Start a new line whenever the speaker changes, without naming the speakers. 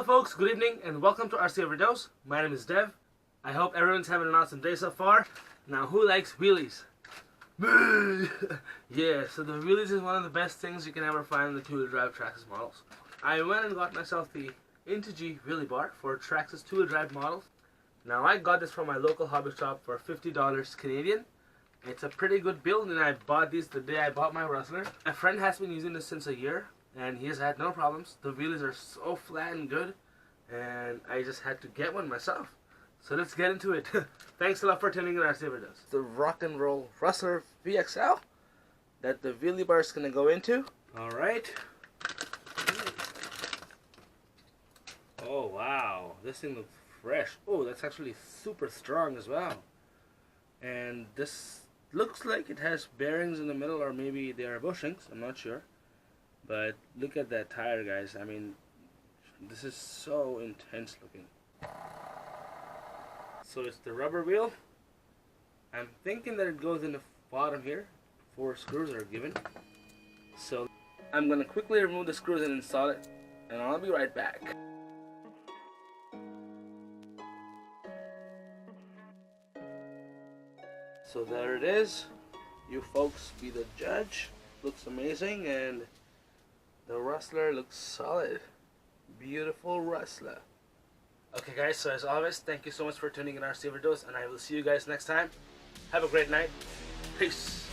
folks, good evening and welcome to RC Overdose. My name is Dev. I hope everyone's having an awesome day so far. Now, who likes wheelies? Yeah, so the wheelies is one of the best things you can ever find in the two-wheel drive traxxas models. I went and got myself the Integy Wheelie bar for traxxas two-wheel drive models. Now, I got this from my local hobby shop for $50 Canadian. It's a pretty good build, and I bought these the day I bought my Rustler. My friend has been using this since a year, and he has had no problems. The wheelies are so flat and good, and I just had to get one myself. So let's get into it. Thanks a lot for tuning in RC Overdose. The rock and roll Rustler VXL that the wheelie bar is going to go into. Alright. Oh wow, this thing looks fresh. Oh, that's actually super strong as well. And this looks like it has bearings in the middle, or maybe they are bushings, I'm not sure. But look at that tire, guys. I mean, this is so intense looking. So it's the rubber wheel. I'm thinking that it goes in the bottom here. 4 screws are given. So I'm going to quickly remove the screws and install it, and I'll be right back. So there it is. You folks be the judge. Looks amazing, and the Rustler looks solid. Beautiful Rustler. Okay guys, so as always, thank you so much for tuning in RC Overdose, and I will see you guys next time. Have a great night. Peace.